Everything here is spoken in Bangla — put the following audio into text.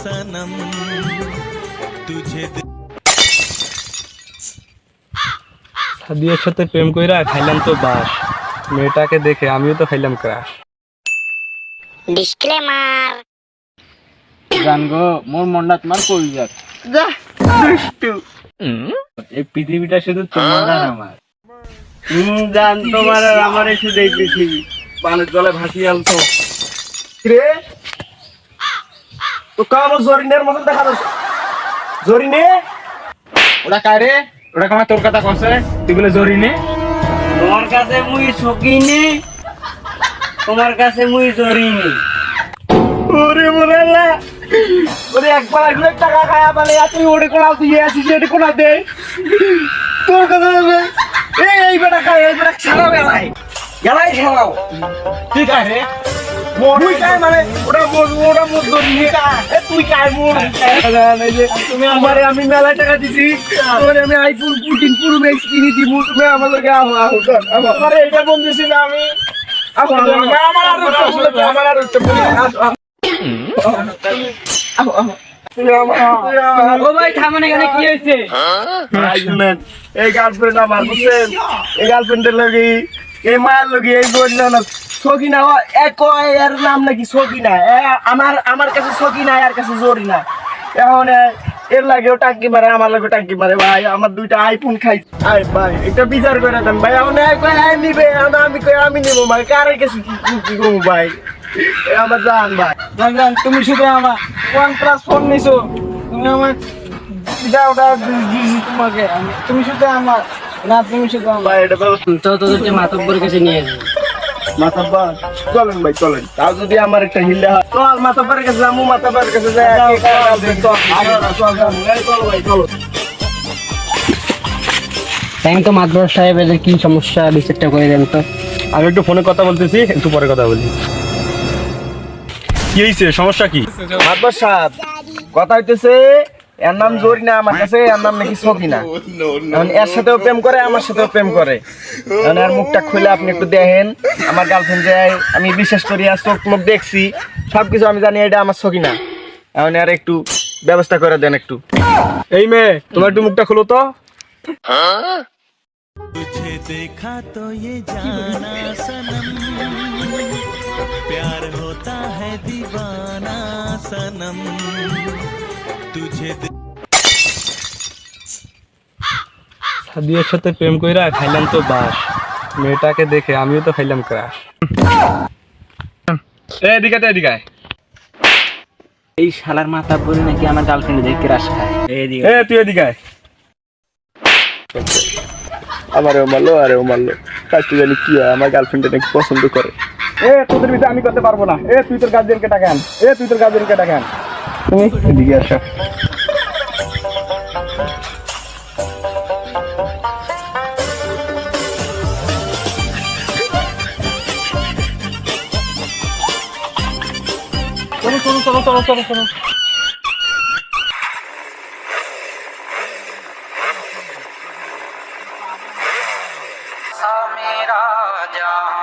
सनम तुझे সাদিয়ার সাথে প্রেম কইরা খাইলাম তো বাস, মেয়েটাকে দেখে আমিও তো খাইলাম ক্রাশ। ডিসক্লেমার। জানগো মোর মনটা তোমার কই যাক যা দুষ্টু। এই পৃথিবীটা শুধু তোমার আর আমার। জান তোমার আর আমার শুধু এই পৃথিবী, পানের জলে ভাসিয়ে আনতো রে। তো কাম জরিনের মতন দেখা যাচ্ছে। জরিনে ওটা কারে, ওটা কামা তোর কথা কছে, তুই বলে জরিনে। তোমার কাছে মুই সকিনি, তোমার কাছে মুই জরিনি। ওরে মোরালা, ওরে একবার আসলে টাকা খায়া বলে তুই ওরে কোনা দিয়ে আসিস, এটা কোনা দে তোর কথা বলে। এই বেটা খায়, এই বেটা ছাড়াও গেলাই গেলাই ছাড়াও। ঠিক আছে তুই কায় মানে ওটা ওটা মোর ধরিয়ে তুই কায় মোর। তুমি আমারে আমি মেলা টাকা দিছি, তোমারে আমি আইফোন 14 প্রো ম্যাক্স কিনে দিব, তুমি আমার লগে আমারে এটা বলতেছি না আমি। আমার আর একটা ও ভাই থামেন, এখানে কি হয়েছে? এই গার্লফ্রেন্ড আমার বুঝছেন, এই গার্লফ্রেন্ডের লগে এই মায়ের লগে এই বলল সকিনা, এক এর নাম নাকি সকিনা। আমার কাছে সকিনা, এর কাছে জরিনা। এখন এর লাগেও টাঙ্কি মারে, আমার লাগে টাঙ্কি মারে। ভাই আমার দুইটা আইফোন খাইছে। আরে ভাই এটা বিচার করে দেন ভাই। এখন নিবে, আমি কই আমি নিবো ভাই, কারে কাছে কি করবো ভাই, আমার জান ভাই। জান তুমি শুধু আমার OnePlus ফোন নিছো, তুমি আমার ওটা দিয়েছি তোমাকে, তুমি শুধু আমার না, তুমি শুধু আমার। ভাই এটা ব্যবস্থা তো তোদেরকে মাতব্বর কাছে নিয়ে যাবো। মাতাব্বা চলেন ভাই চলেন। তাও যদি আমার একটা হিলে হয় চল মাতাব্বারের কাছে যাবো, মাতাব্বারের কাছে যাই। চল ভাই চলো। থ্যাংক তো মাতবর সাহেব, এদের কি সমস্যা বিচারটা করে দেন তো। আমি একটু ফোনে কথা বলতেছি, একটু পরে কথা বলি। কি হয়েছে, সমস্যা কি? মাতবার সাহেব কথা হইতেছে, এর নাম জরিনা আমার কাছে, এর নাম নাকি সকিনা। এখন এর সাথেও প্রেম করে, আমার সাথেও প্রেম করে। এখন এর মুখটা খুলে আপনি একটু দেখেন। আমার গার্লফ্রেন্ড যে আমি বিশ্বাস করি, আর চোখ মুখ দেখছি, সবকিছু আমি জানি এটা আমার সকিনা। এখন আর একটু ব্যবস্থা করে দেন একটু। এই মেয়ে তোমার একটু মুখটা খুলো তো। तुझे देखा तो ये जाना सनम प्यार होता है दीवाना सनम तुझे সাদিয়ার সাথে প্রেম কইরা খাইলাম তো বাস, মেয়েটাকে দেখে আমিও তো খাইলাম ক্রাশ। এদিকে এদিকে এই শালার মাথা পরে নাকি আমার গার্লফ্রেন্ড দেখে রাস খায়। তুই এদিকে আমারে মারলো, আরে ও মারলো। কাজটা জানি কি হয়, আমার গার্লফ্রেন্ড নাকি পছন্দ করে। তোদের ভিতরে আমি করতে পারবো না। তুই তোর গার্জেনকে ডাকে আন, তুই তোর গার্জেনকে ডাকে আন। তুমি এদিকে আসো। চলো চলো চলো চলো চলো। मेरा जहां